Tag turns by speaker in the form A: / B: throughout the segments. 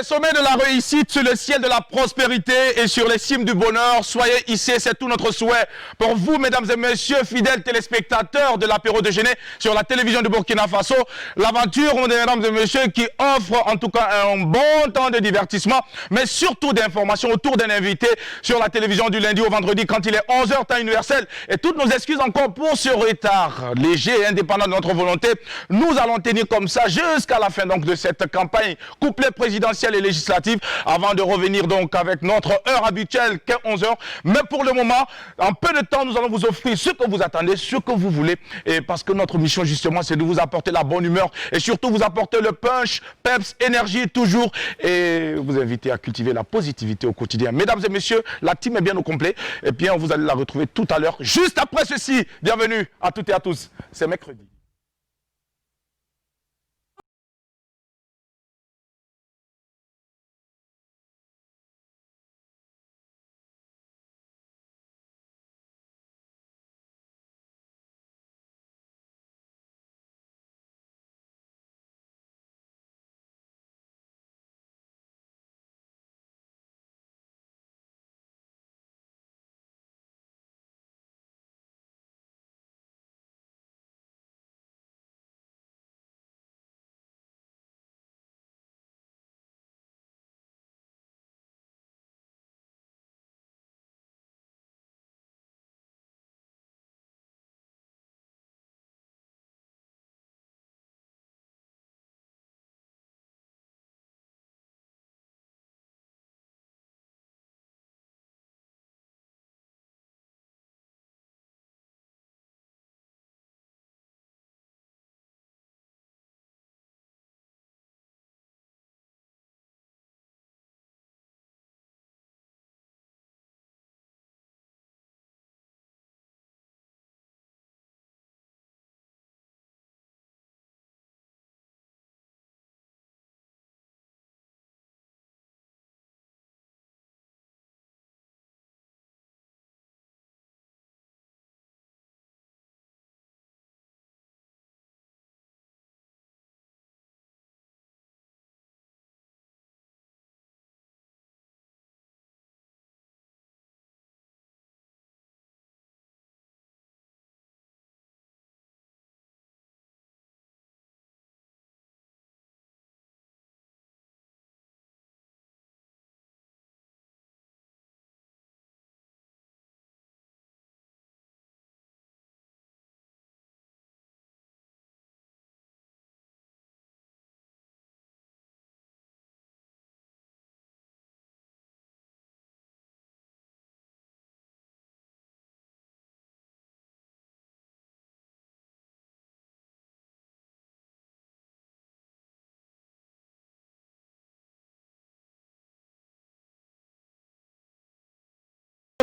A: les sommets de la réussite, sur le ciel de la prospérité et sur les cimes du bonheur, soyez ici, c'est tout notre souhait. Pour vous, mesdames et messieurs, fidèles téléspectateurs de l'apéro déjeuner sur la télévision du Burkina Faso, l'aventure, mesdames et messieurs, qui offre en tout cas un bon temps de divertissement, mais surtout d'informations autour d'un invité sur la télévision du lundi au vendredi quand il est 11h temps universel. Et toutes nos excuses encore pour ce retard léger et indépendant de notre volonté. Nous allons tenir comme ça jusqu'à la fin donc de cette campagne couplet présidentielle et législative avant de revenir donc avec notre heure habituelle qu'est 11h. Mais pour le moment, en peu de temps, nous allons vous offrir ce que vous attendez, ce que vous voulez. Et parce que notre mission justement, c'est de vous apporter la bonne humeur et surtout vous apporter le punch, peps, énergie toujours et vous inviter à cultiver la positivité au quotidien. Mesdames et messieurs, la team est bien au complet. Et bien, vous allez la retrouver tout à l'heure, juste après ceci. Bienvenue à toutes et à tous. C'est mercredi.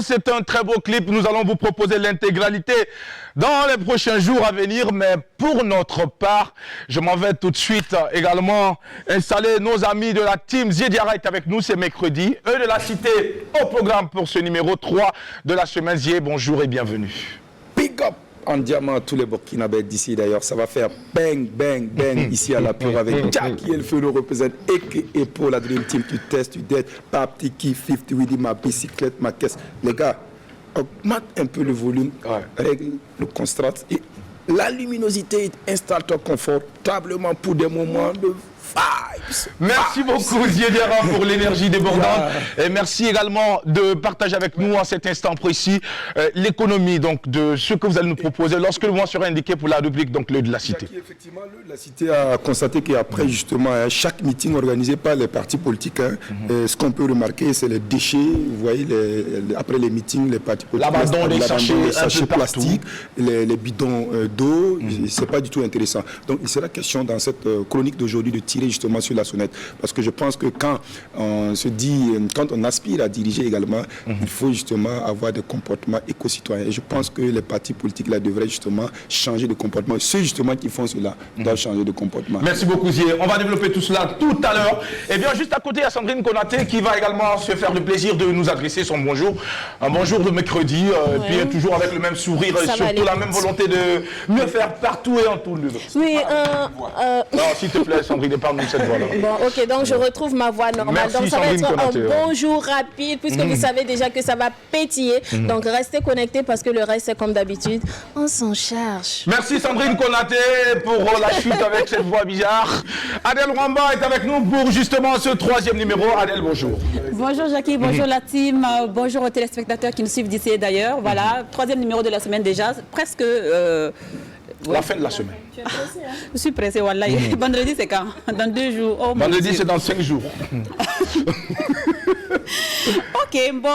A: C'est un très beau clip, nous allons vous proposer l'intégralité dans les prochains jours à venir, mais pour notre part, je m'en vais tout de suite également installer nos amis de la team. Ziediara est avec nous, c'est mercredi, eux de la cité au programme pour ce numéro 3 de la semaine. Zié, bonjour et bienvenue.
B: Big up en diamant à tous les Burkinabés d'ici d'ailleurs, ça va faire bang, bang, bang ici à la pure avec Jackie El Feu, nous représente et pour la Dream Team, tu testes, tu dettes, pas petit qui, 50 Willy, ma bicyclette, ma caisse. Les gars, augmente un peu le volume, règle le contraste et la luminosité, installe-toi confortablement pour des moments de vibes.
A: Merci beaucoup Ziediara pour l'énergie débordante et merci également de partager avec nous en cet instant précis l'économie donc de ce que vous allez nous proposer lorsque le mois sera indiqué pour la rubrique donc le de la cité.
B: Effectivement, le de la cité a constaté qu'après justement chaque meeting organisé par les partis politiques, ce qu'on peut remarquer c'est les déchets, vous voyez après les meetings, les partis politiques,
A: l'abandon des sachets
B: plastiques, les bidons d'eau, c'est pas du tout intéressant. Donc il sera question dans cette chronique d'aujourd'hui de tirer justement sur la sonnette. Parce que je pense que quand on se dit, quand on aspire à diriger également, il faut justement avoir des comportements éco-citoyens. Et je pense que les partis politiques là devraient justement changer de comportement. Ceux justement qui font cela doivent changer de comportement.
A: Merci beaucoup Zié. On va développer tout cela tout à l'heure. Et bien juste à côté, il y a Sandrine Konaté qui va également se faire le plaisir de nous adresser son bonjour. Un bonjour de mercredi. Et puis toujours avec le même sourire et surtout la même volonté de mieux faire partout et en tout lieu.
C: Oui,
A: non, s'il te plaît Sandrine, parle-nous de cette voix-là.
C: Bon, ok, donc je retrouve ma voix normale.
A: Merci,
C: donc ça va
A: Sandrine
C: être
A: Konaté.
C: un bonjour rapide, puisque vous savez déjà que ça va pétiller. Donc restez connectés parce que le reste, c'est comme d'habitude. On s'en charge.
A: Merci Sandrine Konaté pour la chute avec cette voix bizarre. Adèle Rwamba est avec nous pour justement ce 3e numéro. Adèle, bonjour.
D: Bonjour Jackie, bonjour la team, bonjour aux téléspectateurs qui nous suivent d'ici et d'ailleurs. Voilà, 3e numéro de la semaine déjà, presque...
A: La fin de la semaine.
D: Je suis pressée, Wallah. Vendredi, c'est quand? Dans 2 jours. Oh, mon
A: Vendredi,
D: Dieu.
A: c'est dans 5 jours.
D: Ok, bon,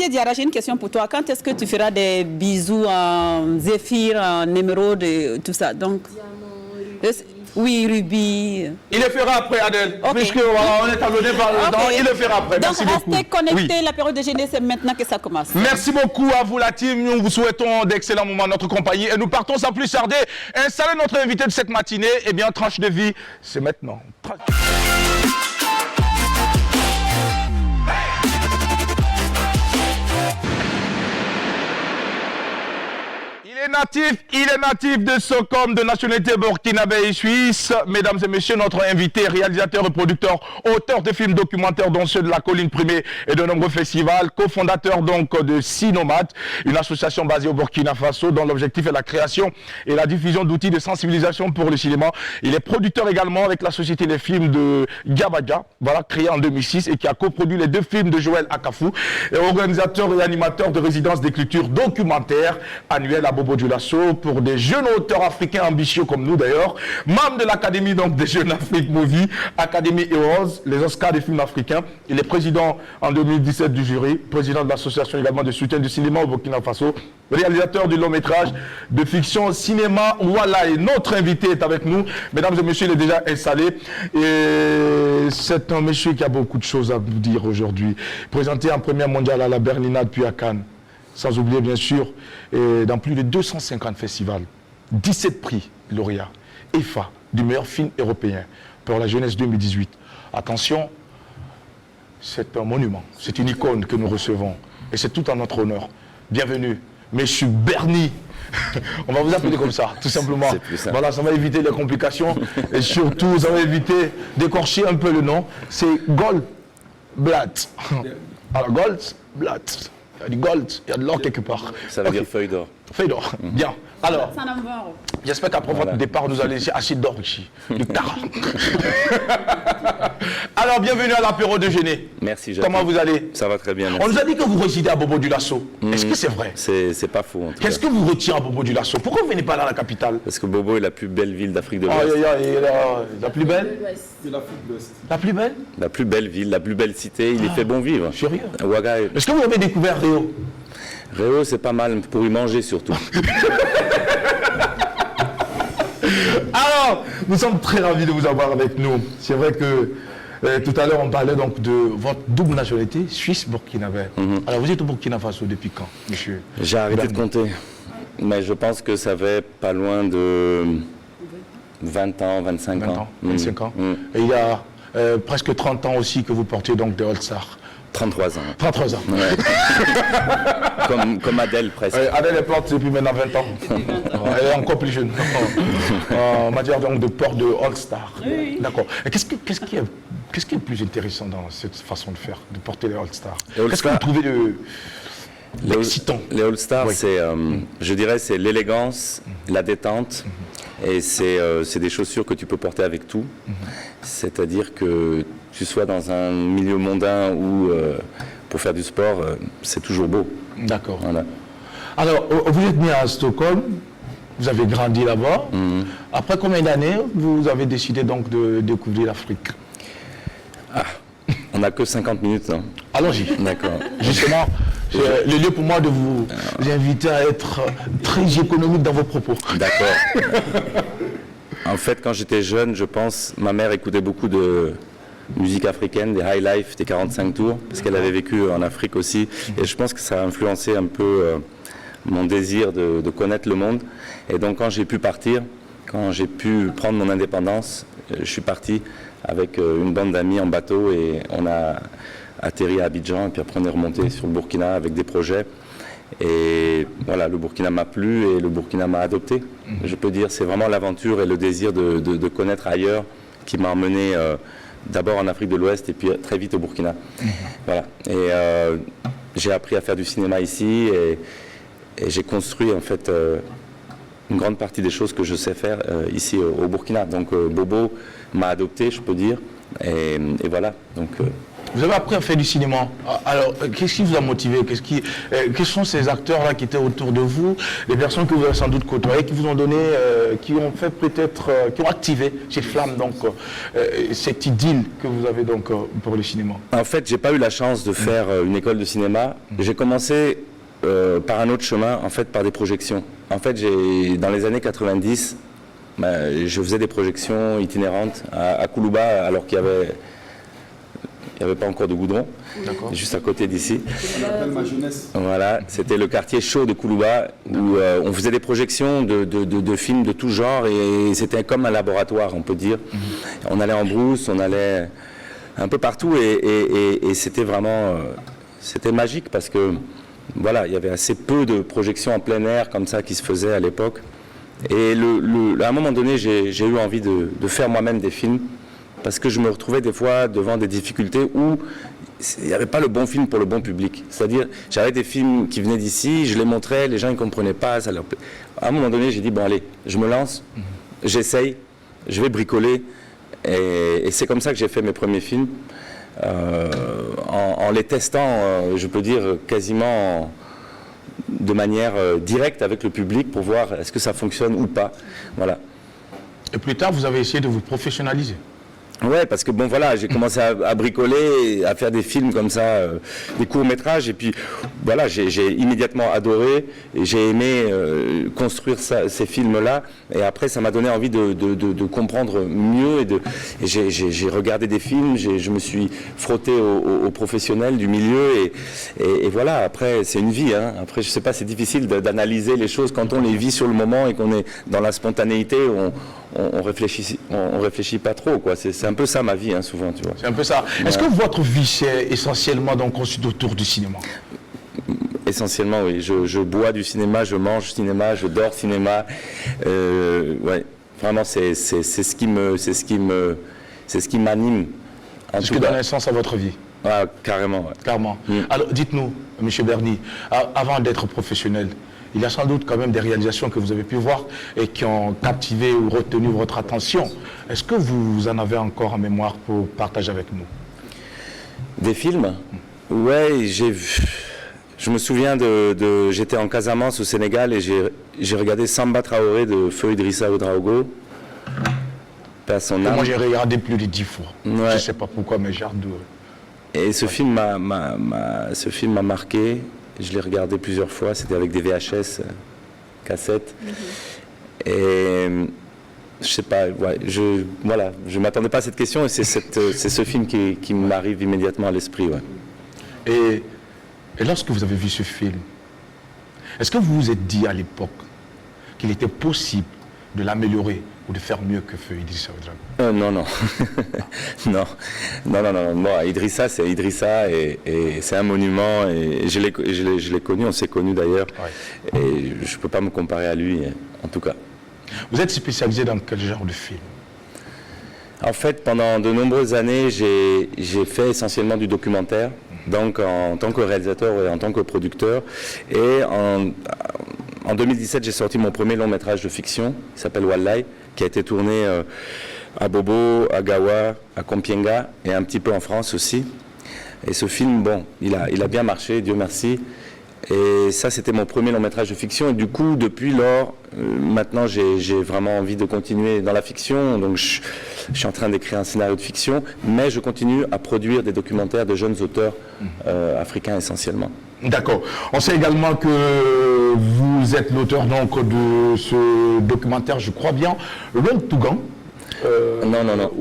D: Diara, j'ai une question pour toi. Quand est-ce que tu feras des bisous en Zéphyr, en émeraude, et tout ça? Donc, oui, rubis.
A: Il le fera après, Adèle.
D: Ok.
A: Puisque voilà, on est abonné par le temps, il le fera après.
D: Donc,
A: Merci beaucoup.
D: restez connectés,
A: Oui.
D: la période de déjeuner, c'est maintenant que ça commence.
A: Merci beaucoup à vous la team, nous vous souhaitons d'excellents moments en notre compagnie et nous partons sans plus tarder installer notre invité de cette matinée. Eh bien, tranche de vie, c'est maintenant. Il est natif de Socom, de nationalité burkinabé et suisse. Mesdames et messieurs, notre invité, réalisateur et producteur, auteur de films documentaires dont ceux de La Colline Primée et de nombreux festivals, cofondateur donc de Cinomate, une association basée au Burkina Faso dont l'objectif est la création et la diffusion d'outils de sensibilisation pour le cinéma. Il est producteur également avec la société des films de Gabaga, voilà, créée en 2006 et qui a coproduit les 2 films de Joël Akafou, et organisateur et animateur de résidences d'écriture documentaire annuelle à Bobo Dioulasso pour des jeunes auteurs africains ambitieux comme nous d'ailleurs, membre de l'Académie donc des jeunes Afrique Movie, Academy Heroes, les Oscars des films africains. Il est président en 2017 du jury, président de l'association également de soutien du cinéma au Burkina Faso, réalisateur du long métrage de fiction cinéma Voilà. Et notre invité est avec nous. Mesdames et messieurs, il est déjà installé et c'est un monsieur qui a beaucoup de choses à vous dire aujourd'hui. Présenté en première mondiale à la Berlinade puis à Cannes. Sans oublier bien sûr, dans plus de 250 festivals, 17 prix lauréats, EFA, du meilleur film européen pour la jeunesse 2018. Attention, c'est un monument, c'est une icône que nous recevons et c'est tout en notre honneur. Bienvenue, Monsieur Bernie. On va vous appeler comme ça, tout simplement.
E: C'est plus simple.
A: Voilà, ça va éviter les complications et surtout, ça va éviter d'écorcher un peu le nom. C'est Goldblatt. Alors, Goldblatt. Il y a du gold, il y a de l'or quelque part.
E: Ça veut
A: Ok.
E: dire feuille d'or.
A: Feuille d'or. Bien. Alors,
D: Ça en va.
A: j'espère qu'après votre départ, nous allons laisser assez d'or ici. Du tara. Alors, bienvenue à l'apéro de Géné.
E: Merci, Jacques.
A: Comment vous allez?
E: Ça va très bien,
A: On
E: merci.
A: nous a dit que vous résidez à Bobo Dioulasso. Est-ce que c'est vrai?
E: C'est pas faux, en tout cas.
A: Qu'est-ce que vous retirez à Bobo Dioulasso? Pourquoi vous ne venez pas dans la capitale?
E: Parce que Bobo est la plus belle ville d'Afrique de
A: Aïe,
E: l'Ouest.
A: aïe, aïe, la plus belle?
B: C'est l'Afrique de l'Ouest.
A: La plus belle?
E: La plus belle ville, la plus belle cité. Il y fait bon vivre.
A: Sérieux?
E: Ouaga,
A: Est-ce que vous avez découvert Réo?
E: Réo, c'est pas mal pour y manger surtout.
A: Alors, nous sommes très ravis de vous avoir avec nous. C'est vrai que tout à l'heure, on parlait donc de votre double nationalité, suisse-burkinabé. Alors, vous êtes au Burkina Faso depuis quand, monsieur?
E: J'ai arrêté de compter. Mais je pense que ça fait pas loin de 20 ans, 25
A: 20 ans, 25 ans.
E: Mm.
A: Et il y a presque 30 ans aussi que vous portez donc des All-Stars.
E: 33 ans.
A: 33 ans.
E: Ouais. comme Adèle, presque.
A: Adèle est porte depuis maintenant 20 ans. Elle est encore plus jeune. En matière donc de port de All-Star. D'accord. Et qu'est-ce qui est le plus intéressant dans cette façon de faire, de porter les All-Stars?
E: Les
A: Qu'est-ce que vous
E: All-Stars-
A: trouvez de
E: Les
A: excitant?
E: Les All-Stars,
A: Oui.
E: c'est, je dirais, c'est l'élégance, la détente, et c'est des chaussures que tu peux porter avec tout. C'est-à-dire que tu sois dans un milieu mondain ou pour faire du sport, c'est toujours beau.
A: D'accord.
E: Voilà.
A: Alors, vous êtes né à Stockholm, vous avez grandi là-bas. Après combien d'années vous avez décidé donc de découvrir l'Afrique?
E: On n'a que 50 minutes. Hein.
A: Allons-y.
E: D'accord.
A: Justement, c'est le lieu pour moi de vous inviter à être très économique dans vos propos.
E: D'accord. En fait, quand j'étais jeune, je pense, ma mère écoutait beaucoup de musique africaine, des high life, des 45 tours, parce qu'elle avait vécu en Afrique aussi. Et je pense que ça a influencé un peu mon désir de connaître le monde. Et donc, quand j'ai pu partir, quand j'ai pu prendre mon indépendance, je suis parti avec une bande d'amis en bateau et on a atterri à Abidjan. Et puis après, on est remonté sur le Burkina avec des projets. Et voilà, le Burkina m'a plu et le Burkina m'a adopté. Je peux dire, c'est vraiment l'aventure et le désir de connaître ailleurs qui m'a emmené d'abord en Afrique de l'Ouest et puis très vite au Burkina. Voilà. Et j'ai appris à faire du cinéma ici et j'ai construit en fait une grande partie des choses que je sais faire ici au Burkina. Donc Bobo m'a adopté, je peux dire, et voilà. Donc,
A: vous avez appris à faire du cinéma. Alors, qu'est-ce qui vous a motivé? Quels sont ces acteurs-là qui étaient autour de vous, les personnes que vous avez sans doute côtoyées, qui vous ont donné, qui ont fait peut-être, qui ont activé cette flamme, donc cette idylle que vous avez donc pour le cinéma?
E: En fait, j'ai pas eu la chance de faire une école de cinéma. J'ai commencé par un autre chemin, en fait, par des projections. En fait, dans les années 90, je faisais des projections itinérantes à Koulouba, alors qu'il y avait pas encore de goudron, juste à côté d'ici.
B: Ça rappelle ma jeunesse.
E: Voilà, c'était le quartier chaud de Koulouba, où on faisait des projections de films de tout genre, et c'était comme un laboratoire, on peut dire. On allait en brousse, on allait un peu partout, et c'était vraiment c'était magique, parce que voilà, il y avait assez peu de projections en plein air comme ça qui se faisaient à l'époque. Et à un moment donné, j'ai eu envie de faire moi-même des films, parce que je me retrouvais des fois devant des difficultés où il n'y avait pas le bon film pour le bon public. C'est-à-dire, j'avais des films qui venaient d'ici, je les montrais, les gens ne comprenaient pas. À un moment donné, j'ai dit, bon allez, je me lance, j'essaye, je vais bricoler. Et c'est comme ça que j'ai fait mes premiers films, en les testant, je peux dire, quasiment de manière directe avec le public pour voir est-ce que ça fonctionne ou pas. Voilà.
A: Et plus tard, vous avez essayé de vous professionnaliser.
E: Ouais, parce que bon voilà, j'ai commencé à bricoler, à faire des films comme ça, des courts-métrages, et puis voilà, j'ai immédiatement adoré, et j'ai aimé construire ces films-là, et après ça m'a donné envie de comprendre mieux, et j'ai regardé des films, je me suis frotté aux professionnels du milieu, et voilà, après c'est une vie, hein. Après je sais pas, c'est difficile d'analyser les choses quand on les vit sur le moment et qu'on est dans la spontanéité, on réfléchit pas trop, quoi. C'est un peu ça ma vie, hein, souvent, tu vois.
A: C'est un peu ça. Ouais. Est-ce que votre vie c'est essentiellement donc constitué autour du cinéma?
E: Essentiellement, oui. Je bois du cinéma, je mange cinéma, je dors cinéma. Ouais. Vraiment, c'est ce qui m'anime.
A: C'est ce qui donne un sens à votre vie.
E: Ah, carrément. Ouais.
A: Carrément. Alors, dites-nous, M. Berny, avant d'être professionnel, il y a sans doute quand même des réalisations que vous avez pu voir et qui ont captivé ou retenu votre attention. Est-ce que vous en avez encore en mémoire pour partager avec nous?
E: Des films? Ouais, j'ai vu. Je me souviens j'étais en Casamance au Sénégal et j'ai regardé Samba Traoré de Feu Idrissa Ouedraogo. Pas son âme.
A: Moi j'ai regardé plus de 10 fois.
E: Ouais.
A: Je ne sais pas pourquoi, mais j'adore.
E: Et ce film m'a marqué. Je l'ai regardé plusieurs fois, c'était avec des VHS, cassettes. Et je sais pas, ouais, je m'attendais pas à cette question, et c'est ce film qui m'arrive immédiatement à l'esprit. Ouais.
A: Et lorsque vous avez vu ce film, est-ce que vous vous êtes dit à l'époque qu'il était possible de l'améliorer ou de faire mieux que Feu Idrissa Ouedraogo?
E: Non. non. Idrissa, c'est Idrissa, et c'est un monument, et je l'ai connu, on s'est connu d'ailleurs, ouais. Et je ne peux pas me comparer à lui, en tout cas.
A: Vous êtes spécialisé dans quel genre de film?
E: En fait, pendant de nombreuses années, j'ai fait essentiellement du documentaire, donc en tant que réalisateur et en tant que producteur, et en 2017, j'ai sorti mon premier long métrage de fiction, qui s'appelle Wallahi, qui a été tourné à Bobo, à Gawa, à Kompienga et un petit peu en France aussi. Et ce film, bon, il a bien marché, Dieu merci. Et ça, c'était mon premier long métrage de fiction. Et du coup, depuis lors, maintenant, j'ai vraiment envie de continuer dans la fiction. Donc, je suis en train d'écrire un scénario de fiction, mais je continue à produire des documentaires de jeunes auteurs africains essentiellement.
A: D'accord. On sait également que vous êtes l'auteur donc de ce documentaire, je crois bien, Long Tougan.
E: Non.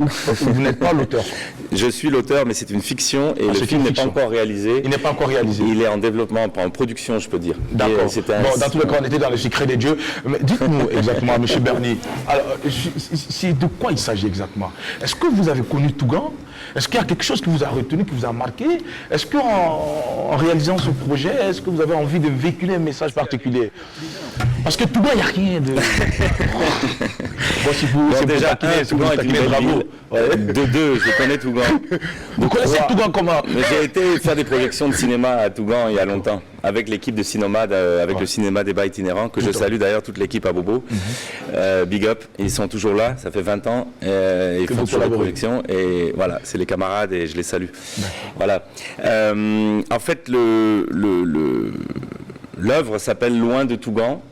A: Vous n'êtes pas l'auteur.
E: Je suis l'auteur, mais c'est une fiction, et le film n'est pas encore réalisé.
A: Il n'est pas encore réalisé.
E: Il est en développement, en production, je peux dire.
A: D'accord. Bon, dans tous les cas, on était dans le secret des dieux. Mais dites-nous exactement, M. Berny, alors, de quoi il s'agit exactement? Est-ce que vous avez connu Tougan? Est-ce qu'il y a quelque chose qui vous a retenu, qui vous a marqué? Est-ce qu'en réalisant ce projet, est-ce que vous avez envie de véhiculer un message particulier? Parce que Tougan, il n'y a rien de... Bon, si vous,
E: Bon,
A: c'est
E: déjà,
A: pour taquiner,
E: Tougan est une belle
A: bravo.
E: ville. De deux, je connais Tougan.
A: Vous connaissez
E: Ouais.
A: Tougan comment?
E: Mais j'ai été faire des projections de cinéma à Tougan il y a longtemps, avec l'équipe de Cinomad, avec le cinéma débat itinérant, que je salue d'ailleurs, toute l'équipe à Bobo. Big up, ils sont toujours là, ça fait 20 ans, ils font
A: vous
E: toujours des
A: collaborez.
E: projections, et voilà, c'est les camarades et je les salue. Voilà. En fait, l'œuvre s'appelle Loin de Tougan.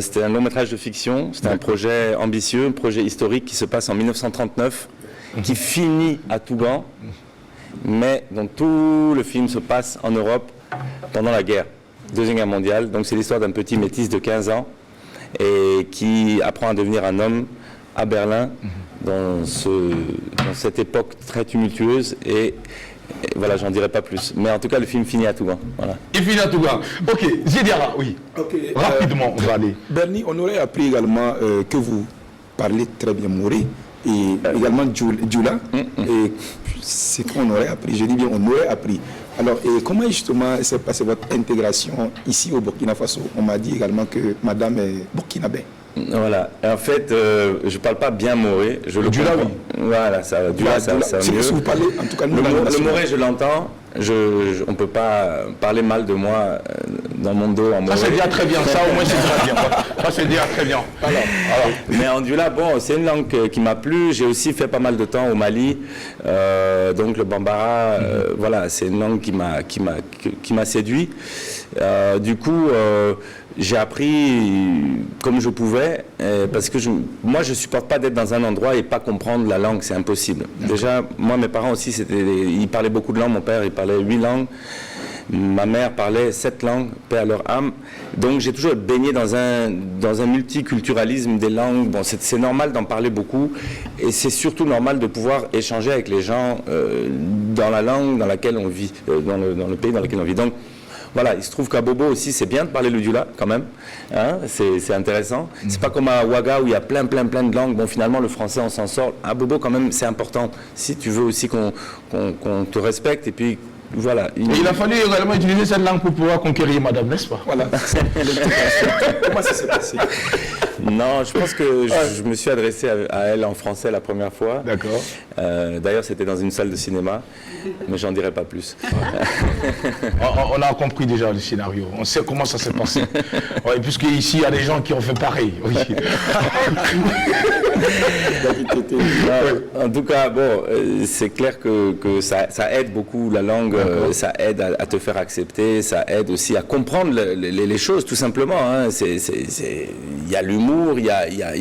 E: C'était un long métrage de fiction, c'était un projet ambitieux, un projet historique qui se passe en 1939, qui finit à Tougan, mais dont tout le film se passe en Europe pendant la guerre, Deuxième Guerre mondiale. Donc c'est l'histoire d'un petit métis de 15 ans et qui apprend à devenir un homme à Berlin dans cette époque très tumultueuse et voilà, j'en dirai pas plus. Mais en tout cas, le film finit à Tougan. Voilà.
A: Il finit à Tougan. Ok, Zidiara, oui.
B: Ok,
A: Rapidement, on va aller.
B: Bernie, on aurait appris également que vous parlez très bien Moré et également Djoula. Et c'est qu'on aurait appris, je dis bien on aurait appris. Alors, et comment justement s'est passée votre intégration ici au Burkina Faso? On m'a dit également que madame est burkinabé.
E: Voilà. Et en fait, je ne parle pas bien moré. Je le
A: Djoula,
E: comprends. Voilà, ça mieux.
B: Si vous parlez, en tout cas, nous,
E: Le moré, je l'entends. On ne peut pas parler mal de moi dans mon dos en moré.
A: Ça, c'est déjà très bien. Ça, au moins, c'est très bien. Ça, c'est déjà très bien. Alors.
E: Mais en Djoula, bon, c'est une langue qui m'a plu. J'ai aussi fait pas mal de temps au Mali. Donc le Bambara, voilà, c'est une langue qui m'a séduit. Du coup, j'ai appris comme je pouvais, parce que moi, je supporte pas d'être dans un endroit et pas comprendre la langue, c'est impossible. Déjà, moi, mes parents aussi, ils parlaient beaucoup de langues. Mon père, il parlait 8 langues. Ma mère parlait 7 langues, paix à leur âme. Donc j'ai toujours baigné dans un multiculturalisme des langues. Bon, c'est normal d'en parler beaucoup et c'est surtout normal de pouvoir échanger avec les gens dans la langue dans laquelle on vit, dans le pays dans lequel on vit. Donc voilà, il se trouve qu'à Bobo aussi, c'est bien de parler le Djoula quand même. Hein, c'est intéressant. C'est pas comme à Ouaga où il y a plein de langues. Bon, finalement, le français, on s'en sort. À Bobo, quand même, c'est important. Si tu veux aussi qu'on te respecte et puis voilà.
A: Il a fallu également utiliser cette langue pour pouvoir conquérir madame, n'est-ce pas?
B: Voilà. Comment ça s'est passé?
E: Non, je pense que je me suis adressé à elle en français la première fois.
A: D'accord.
E: D'ailleurs, c'était dans une salle de cinéma, mais j'en dirai pas plus.
A: On a compris déjà le scénario. On sait comment ça s'est passé. Ouais, puisque ici, il y a des gens qui ont fait pareil. Oui.
E: En tout cas, bon, c'est clair que ça aide beaucoup la langue, ça aide à te faire accepter, ça aide aussi à comprendre les choses, tout simplement. Hein. Il y a l'humour, il y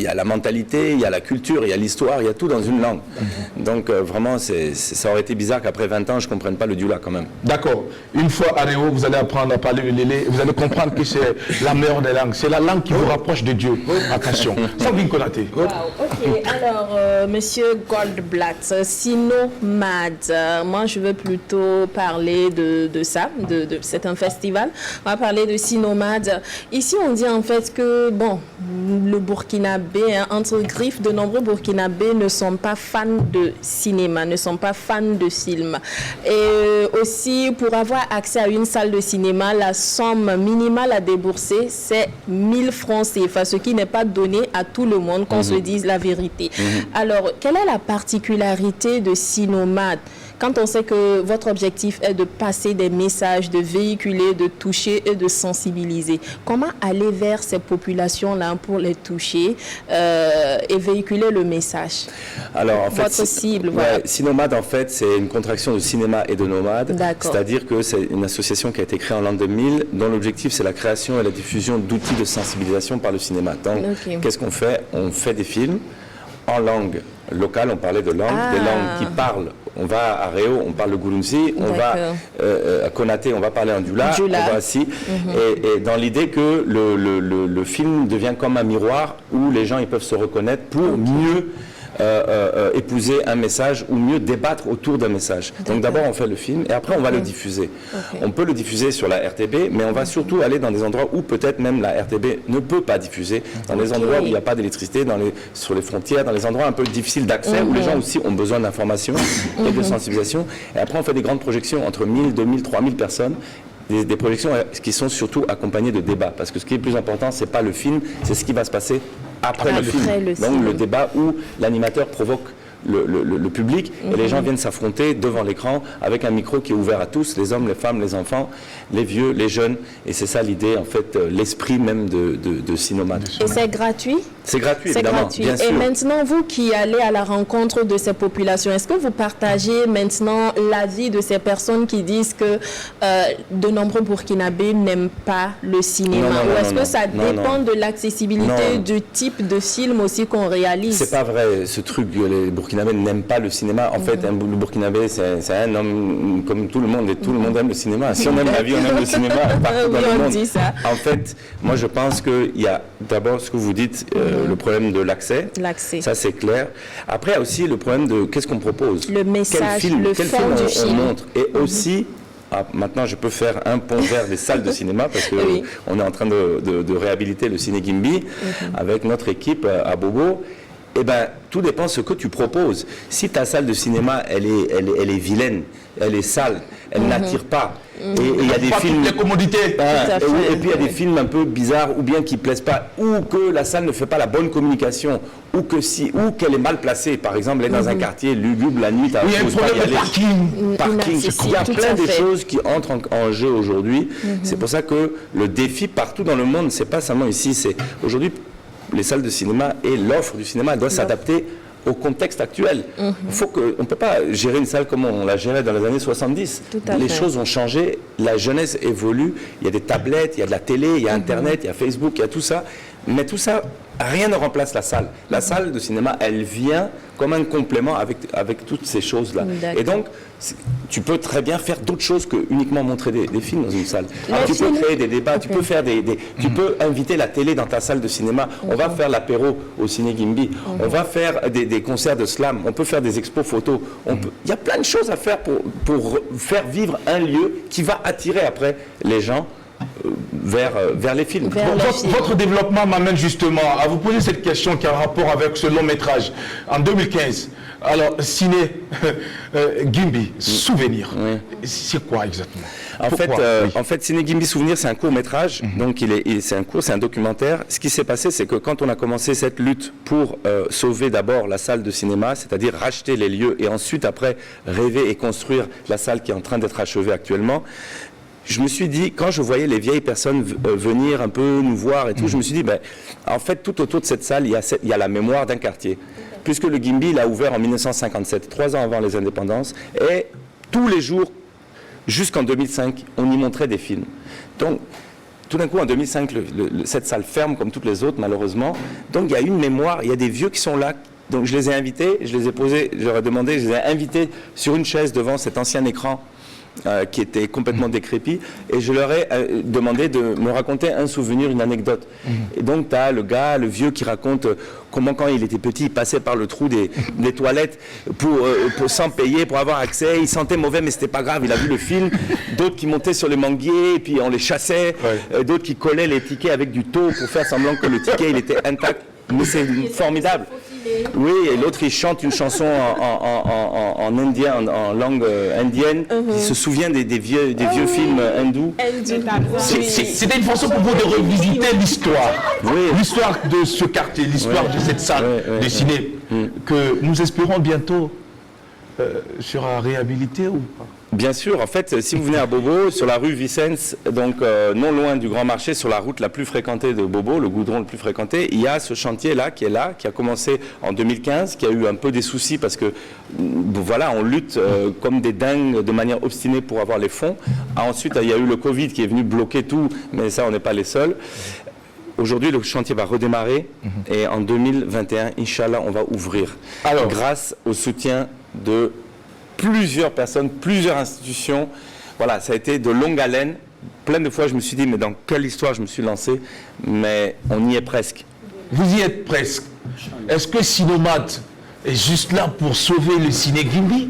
E: a la mentalité, il y a la culture, il y a l'histoire, il y a tout dans une langue. Donc vraiment, ça aurait été bizarre qu'après 20 ans, je ne comprenne pas le Djoula quand même.
A: D'accord. Une fois à Réo, vous allez apprendre à parler le lélé, vous allez comprendre que c'est la meilleure des langues. C'est la langue qui vous rapproche de Dieu. Attention. Sandrine Konaté.
C: Wow, ok. Alors, monsieur Goldblatt, Cinomad, moi je veux plutôt parler de ça, c'est un festival. On va parler de Cinomad. Ici, on dit en fait que, bon, le Burkinabé, hein, entre griffes, de nombreux Burkinabés ne sont pas fans de cinéma, ne sont pas fans de film. Et aussi, pour avoir accès à une salle de cinéma, la somme minimale à débourser, c'est 1000 francs CFA, ce qui n'est pas donné à tout le monde, qu'on se dise la vérité. Alors, quelle est la particularité de Cinomad? Quand on sait que votre objectif est de passer des messages, de véhiculer, de toucher et de sensibiliser, comment aller vers ces populations-là pour les toucher et véhiculer le message?
E: Alors, en fait,
C: votre cible, voilà.
E: Cinomad, en fait, c'est une contraction de cinéma et de nomade.
C: D'accord.
E: C'est-à-dire que c'est une association qui a été créée en l'an 2000, dont l'objectif, c'est la création et la diffusion d'outils de sensibilisation par le cinéma. Donc, qu'est-ce qu'on fait? On fait des films en langue locale, on parlait de langue, des langues qui parlent. On va à Réo, on parle le Goulounsi, on va à Konaté, on va parler en Djoula, on va ici. Et dans l'idée que le film devient comme un miroir où les gens ils peuvent se reconnaître pour mieux épouser un message ou mieux débattre autour d'un message. Donc d'abord on fait le film et après on va le diffuser. On peut le diffuser sur la RTB, mais on va surtout aller dans des endroits où peut-être même la RTB ne peut pas diffuser, dans les endroits où il n'y a pas d'électricité, sur les frontières, dans les endroits un peu difficiles d'accès, où les gens aussi ont besoin d'informations et de sensibilisation. Et après on fait des grandes projections entre 1000, 2000, 3000 personnes. Des projections qui sont surtout accompagnées de débats. Parce que ce qui est le plus important, c'est pas le film, c'est ce qui va se passer après le film. Donc le débat où l'animateur provoque le public et les gens viennent s'affronter devant l'écran avec un micro qui est ouvert à tous, les hommes, les femmes, les enfants, les vieux, les jeunes. Et c'est ça l'idée, en fait, l'esprit même de Cinomad.
C: Et c'est gratuit?
E: C'est gratuit, évidemment, bien sûr.
C: Et maintenant, vous qui allez à la rencontre de ces populations, est-ce que vous partagez maintenant l'avis de ces personnes qui disent que de nombreux Burkinabés n'aiment pas le cinéma? Ou est-ce que ça dépend de l'accessibilité du type de film aussi qu'on réalise?
E: C'est pas vrai, ce truc, les Burkinabés n'aiment pas le cinéma. En fait, le Burkinabé, c'est un homme comme tout le monde, et tout le monde aime le cinéma. Si on aime la vie, on aime le cinéma partout dans le monde.
C: Dit ça.
E: En fait, moi je pense qu'il y a d'abord ce que vous dites, le problème de l'accès. Ça c'est clair. Après, il y a aussi le problème de qu'est-ce qu'on propose.
C: Le message,
E: quel film on montre. Et aussi, maintenant je peux faire un pont vers les salles de cinéma parce que on est en train de réhabiliter le Ciné Gimbi avec notre équipe à Bobo. Eh ben, tout dépend de ce que tu proposes. Si ta salle de cinéma, elle est vilaine, elle est sale, elle n'attire pas, et il y a des films...
A: Les commodités.
E: Et puis il y a des films un peu bizarres, ou bien qui ne plaisent pas, ou que la salle ne fait pas la bonne communication, ou qu'elle est mal placée. Par exemple, elle est dans un quartier lugubre la nuit,
A: il y a un problème de parking.
E: Il y a plein de choses qui entrent en jeu aujourd'hui. C'est pour ça que le défi partout dans le monde, c'est pas seulement ici, c'est aujourd'hui... Les salles de cinéma et l'offre du cinéma doivent s'adapter au contexte actuel. On ne peut pas gérer une salle comme on la gérait dans les années 70. Les choses ont changé, la jeunesse évolue, il y a des tablettes, il y a de la télé, il y a Internet, il y a Facebook, il y a tout ça. Mais tout ça, rien ne remplace la salle. La salle de cinéma, elle vient comme un complément avec toutes ces choses-là. Et donc, tu peux très bien faire d'autres choses que uniquement montrer des films dans une salle. Tu peux créer des débats, tu peux faire tu peux inviter la télé dans ta salle de cinéma. On va faire l'apéro au Ciné Gimbi. On va faire des concerts de slam. On peut faire des expos photos. Il y a plein de choses à faire pour faire vivre un lieu qui va attirer après les gens vers les films.
A: Votre développement m'amène justement à vous poser cette question qui a un rapport avec ce long métrage. En 2015, alors, Ciné Gimbi, Souvenir, c'est quoi exactement?
E: En fait, Ciné Gimbi Souvenir, c'est un court métrage, donc c'est un documentaire. Ce qui s'est passé, c'est que quand on a commencé cette lutte pour sauver d'abord la salle de cinéma, c'est-à-dire racheter les lieux et ensuite après rêver et construire la salle qui est en train d'être achevée actuellement, je me suis dit, quand je voyais les vieilles personnes venir un peu nous voir et tout, je me suis dit, en fait, tout autour de cette salle, il y a la mémoire d'un quartier. Puisque le Gimbi, il a ouvert en 1957, 3 ans avant les indépendances, et tous les jours, jusqu'en 2005, on y montrait des films. Donc, tout d'un coup, en 2005, cette salle ferme comme toutes les autres, malheureusement. Donc, il y a une mémoire, il y a des vieux qui sont là. Donc, je les ai invités, je les ai posés, je leur ai demandé, je les ai invités sur une chaise devant cet ancien écran qui était complètement décrépit, et je leur ai demandé de me raconter un souvenir, une anecdote. Et donc tu as le vieux qui raconte comment quand il était petit, il passait par le trou des toilettes sans payer, pour avoir accès, il sentait mauvais mais c'était pas grave, il a vu le film. D'autres qui montaient sur les manguiers et puis on les chassait, d'autres qui collaient les tickets avec du taux pour faire semblant que le ticket il était intact. Mais c'est formidable. Oui, et l'autre il chante une chanson en indien, en langue indienne. Il se souvient des vieux films hindous.
A: C'était une façon pour vous de revisiter l'histoire. L'histoire de ce quartier, l'histoire de cette salle de ciné que nous espérons bientôt sera réhabilitée ou pas?
E: Bien sûr, en fait, si vous venez à Bobo, sur la rue Vicence, donc non loin du Grand Marché, sur la route la plus fréquentée de Bobo, le goudron le plus fréquenté, il y a ce chantier-là, qui a commencé en 2015, qui a eu un peu des soucis parce que, voilà, on lutte comme des dingues de manière obstinée pour avoir les fonds. Ensuite, il y a eu le Covid qui est venu bloquer tout, mais ça, on n'est pas les seuls. Aujourd'hui, le chantier va redémarrer et en 2021, Inch'Allah, on va ouvrir. Alors, grâce au soutien de plusieurs personnes, plusieurs institutions. Voilà, ça a été de longue haleine. Plein de fois, je me suis dit, mais dans quelle histoire je me suis lancé? Mais on y est presque.
A: Vous y êtes presque. Est-ce que Cinomad est juste là pour sauver le ciné Gimbi?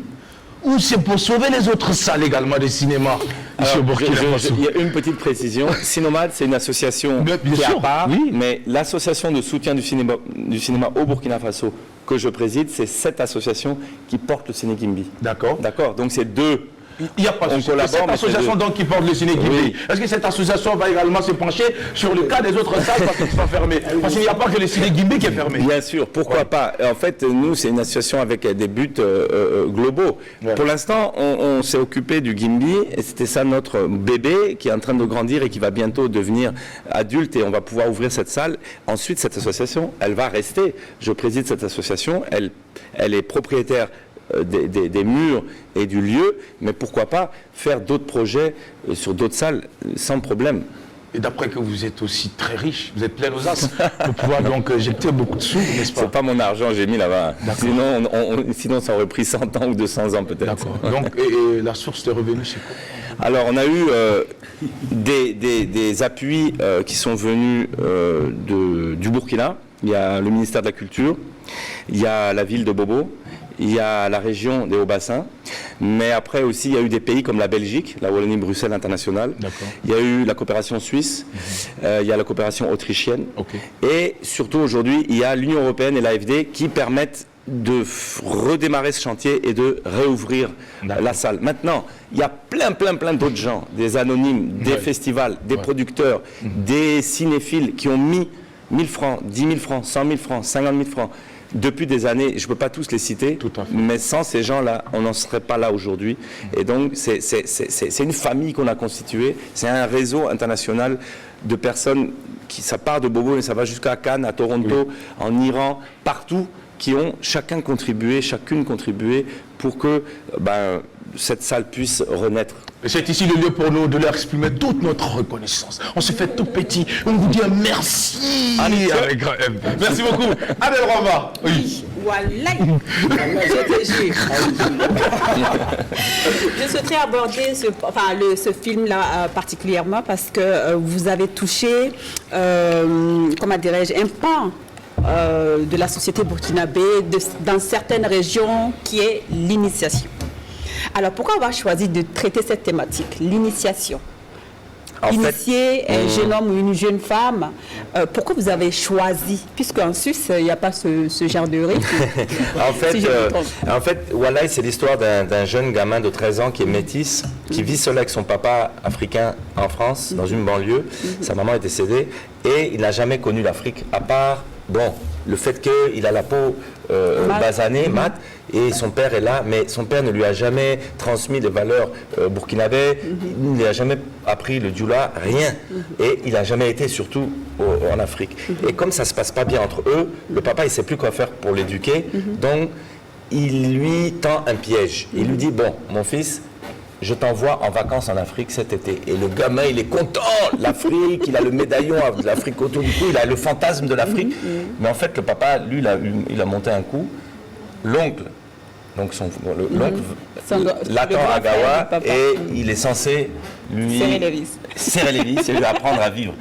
A: Ou c'est pour sauver les autres salles également de cinéma ici au Burkina Faso?
E: Il y a une petite précision. Cinomad, c'est une association
A: Bien
E: qui est à
A: sûr,
E: part,
A: oui.
E: mais l'association de soutien du cinéma au Burkina Faso que je préside, c'est cette association qui porte le ciné Gimbi.
A: D'accord.
E: D'accord. Donc c'est deux.
A: Il n'y a pas de
E: On
A: souci.
E: collabore,
A: Cette
E: mais
A: association
E: c'est
A: donc qui porte le ciné Gimbi,
E: Oui.
A: est-ce que cette association va également se pencher sur le cas des autres salles parce qu'elles sont fermées? Parce qu'il n'y a pas que le ciné Gimbi qui est fermé.
E: Bien sûr, pourquoi pas. En fait, nous, c'est une association avec des buts globaux.
A: Ouais.
E: Pour l'instant, on s'est occupé du Gimbi, et c'était ça notre bébé qui est en train de grandir et qui va bientôt devenir adulte, et on va pouvoir ouvrir cette salle. Ensuite, cette association, elle va rester. Je préside cette association, elle est propriétaire des murs et du lieu, mais pourquoi pas faire d'autres projets sur d'autres salles sans problème.
A: Et d'après que vous êtes aussi très riche, vous êtes plein aux as pour pouvoir donc jeter beaucoup de sous, n'est-ce pas?
E: C'est pas mon argent, j'ai mis là-bas. Sinon, sinon, ça aurait pris 100 ans ou 200 ans peut-être.
A: D'accord. Donc, et la source de revenus, c'est quoi?
E: Alors, on a eu des appuis qui sont venus du Burkina. Il y a le ministère de la Culture, il y a la ville de Bobo, il y a la région des Hauts-Bassins, mais après aussi il y a eu des pays comme la Belgique, la Wallonie-Bruxelles internationale.
A: D'accord.
E: Il y a eu la coopération suisse, il y a la coopération autrichienne,
A: Ok.
E: et surtout aujourd'hui il y a l'Union européenne et l'AFD qui permettent de redémarrer ce chantier et de réouvrir la salle. Maintenant, il y a plein d'autres gens, des anonymes, des festivals, des producteurs, des cinéphiles qui ont mis 1000 francs, 10 000 francs, 100 000 francs, 50 000 francs, depuis des années. Je ne peux pas tous les citer,
A: Tout à fait.
E: mais sans ces gens-là, on n'en serait pas là aujourd'hui. Et donc, c'est une famille qu'on a constituée, c'est un réseau international de personnes, ça part de Bobo et ça va jusqu'à Cannes, à Toronto, en Iran, partout, qui ont chacune contribué pour que cette salle puisse renaître.
A: Et c'est ici le lieu pour nous de leur exprimer toute notre reconnaissance. On se fait tout petit. On vous dit un merci. Avec grand M. Merci beaucoup. Adel Roma. Oui.
D: Voilà. Je souhaiterais aborder ce film-là particulièrement parce que vous avez touché, comment dirais-je, un pan de la société burkinabé dans certaines régions qui est l'initiation. Alors pourquoi avoir choisi de traiter cette thématique, l'initiation? Initier un jeune homme ou une jeune femme, pourquoi vous avez choisi, puisqu'en Suisse, il n'y a pas ce genre de rythme.
E: En fait, Walai, c'est l'histoire d'un jeune gamin de 13 ans qui est métis, qui vit seul avec son papa africain en France, dans une banlieue. Sa maman est décédée et il n'a jamais connu l'Afrique, à part, le fait qu'il a la peau basanée, mat, et son père est là, mais son père ne lui a jamais transmis les valeurs burkinabées, il ne lui a jamais appris le djoula, rien. Et il n'a jamais été surtout en Afrique. Et comme ça ne se passe pas bien entre eux, le papa, il ne sait plus quoi faire pour l'éduquer, donc il lui tend un piège. Il lui dit, bon, mon fils, je t'envoie en vacances en Afrique cet été. Et le gamin, il est content, l'Afrique, il a le médaillon de l'Afrique autour du cou, il a le fantasme de l'Afrique. Mais en fait, le papa, lui, il a monté un coup. L'oncle, donc l'oncle l'attend à Gawa et il est censé lui serrer les vis et lui apprendre à vivre.